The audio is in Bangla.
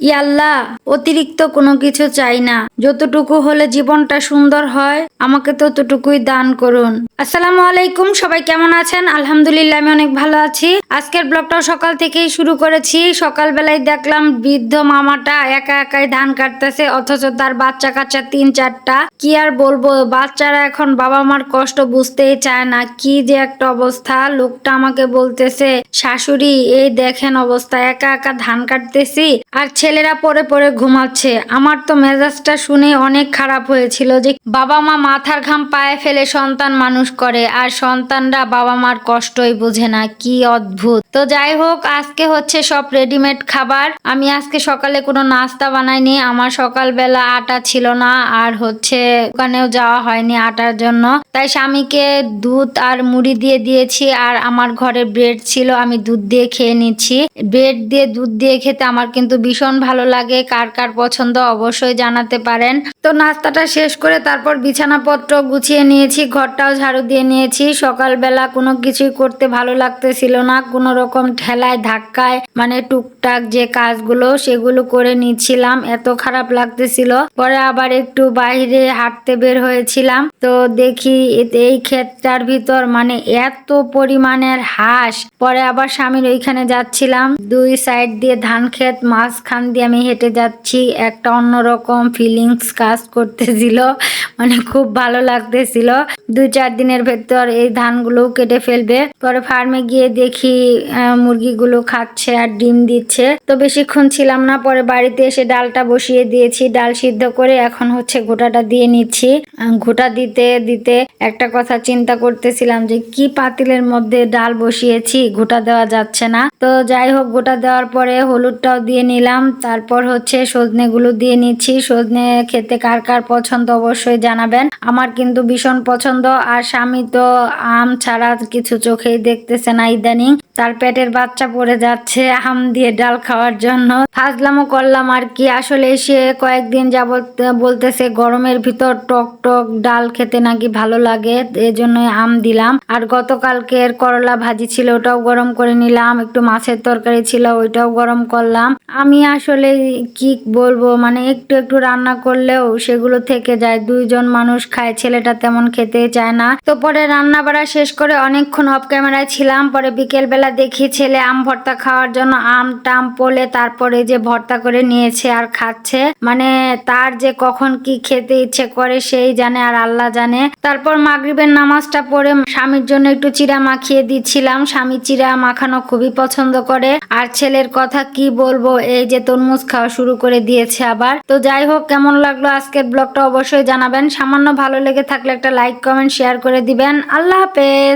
ইয়া আল্লাহ, অতিরিক্ত কোনো কিছু চাই না, যতটুকু হলে জীবনটা সুন্দর হয় আমাকে ততটুকুই দান করুন। আসসালামু আলাইকুম, সবাই কেমন আছেন? আলহামদুলিল্লাহ, আমি অনেক ভালো আছি। আজকের ব্লগটাও সকাল থেকেই শুরু করেছি। সকালবেলায় দেখলাম বৃদ্ধ মামাটা একা একাই ধান কাটতেছে, অথচ তার বাচ্চা কাচ্চা 3-4টা। কি আর বলবো, বাচ্চারা এখন বাবা মার কষ্ট বুঝতেই চায় না। কি যে একটা অবস্থা। লোকটা আমাকে বলতেছে, শাশুড়ি এই দেখেন অবস্থা, একা একা ধান কাটতেছি আর ছেলেরা পড়ে পড়ে ঘুমাচ্ছে। আমার তো মেজাজটা শুনে অনেক খারাপ হয়েছিল যে বাবা মা মাথার ঘাম পায়ে ফেলে সন্তান মানুষ করে, আর সন্তানরা বাবা মার কষ্টই বোঝে না। কি অদ্ভুত। তো যাই হোক, আজকে হচ্ছে সব রেডিমেড খাবার। আমি আজকে সকালে কোনো নাস্তা বানাইনি। আমার সকালবেলা আটা ছিল না, আর হচ্ছে দোকানেও যাওয়া হয়নি আটার জন্য। তাই স্বামীকে দুধ আর মুড়ি দিয়ে দিয়েছি, আর আমার ঘরে ব্রেড ছিল, আমি দুধ দিয়ে খেয়ে নিচ্ছি। ব্রেড দিয়ে দুধ দিয়ে খেতে আমার কিন্তু ভীষণ ভালো লাগে। কার কার পছন্দ অবশ্যই জানাতে পারেন। তো নাস্তাটা শেষ করে তারপর বিছানাপত্র গুছিয়ে নিয়েছি, ঘরটাও ঝাড়ু দিয়ে নিয়েছি। সকালবেলা কোনো কিছুই করতে ভালো লাগতেছিল না, কোনো রকম ঠেলায় ধাক্কায় মানে টুকটাক যে কাজগুলো সেগুলো করে নিচ্ছিলাম, এত খারাপ লাগতেছিল। পরে আবার একটু বাইরে হাঁটতে বের হয়েছিলাম, তো দেখি এই ক্ষেতটার ভিতর মানে এত পরিমাণের হাঁস। পরে আবার স্বামীর ওইখানে যাচ্ছিলাম, দুই সাইড দিয়ে ধান ক্ষেত, মাঝখান দিয়ে আমি হেঁটে যাচ্ছি। একটা অন্যরকম ফিলিংস কাজ করতেছিল, মানে খুব ভালো লাগতেছিল। 2-4 দিনের ভেতর এই ধানগুলো কেটে ফেলবে। পরে ফার্মে গিয়ে দেখি মুরগিগুলো খাচ্ছে আর ডিম দিচ্ছে। তো বেশিক্ষণ ছিলাম না, পরে বাড়িতে এসে ডালটা বসিয়ে দিয়েছি। ডাল সিদ্ধ করে এখন হচ্ছে ঘোটাটা দিয়ে নিচ্ছি। ঘোটা দিতে দিতে একটা কথা চিন্তা করতেছিলাম যে কি পাতিলের মধ্যে ডাল বসিয়েছি, ঘোটা দেওয়া যাচ্ছে না। তো যাই হোক, গোটা দেওয়ার পরে হলুদটাও দিয়ে নিলাম। তারপর হচ্ছে সজনে গুলো দিয়ে নিচ্ছি। সজনে খেতে কার কার পছন্দ অবশ্যই জানাবেন। আমার কিন্তু ভীষণ পছন্দ। আর স্বামী তো আম ছাড়া কিছু চোখেই দেখতেছে না ইদানিং। তার পেটের বাচ্চা পড়ে যাচ্ছে আম দিয়ে ডাল খাওয়ার জন্য। ফাজলামো করলাম আর কি। আসলে সে কয়েকদিন যাবত বলতেছে গরমের ভিতর টক টক ডাল খেতে নাকি ভালো লাগে, এজন্যই আম দিলাম। আর গতকালকের করলা ভাজি ছিল, ওটাও গরম করে নিলাম। একটু মাছের তরকারি ছিল, ওইটাও গরম করলাম। আমি আসলে কি বলবো, মানে একটু একটু রান্না করলেও সেগুলো থেকে যায়। 2জন মানুষ খায়, ছেলেটা তেমন খেতে চায় না। তো পরে রান্না বাড়া শেষ করে অনেকক্ষণ অফ ক্যামেরায় ছিলাম। পরে বিকেল বেলা দেখি ছেলে আম ভর্তা খাওয়ার জন্য আম টাম পোলে তারপরে যে ভর্তা করে নিয়েছে আর খাচ্ছে। মানে তার যে কখন কি খেতে ইচ্ছে করে সেই জানে আর আল্লাহ জানে। তারপর মাগরিবের নামাজটা পড়ে স্বামীর জন্য একটু চিড়া মাখিয়ে দিচ্ছিলাম। স্বামী চিড়া মাখানো খুবই পছন্দ করে। আর ছেলের কথা কি বলবো, এই যে তরমুজ খাওয়া শুরু করে দিয়েছে আবার। তো যাই হোক, কেমন লাগলো আজকের ব্লগটা অবশ্যই জানাবেন। সামান্য ভালো লেগে থাকলে একটা লাইক কমেন্ট শেয়ার করে দিবেন। আল্লাহ হাফেজ।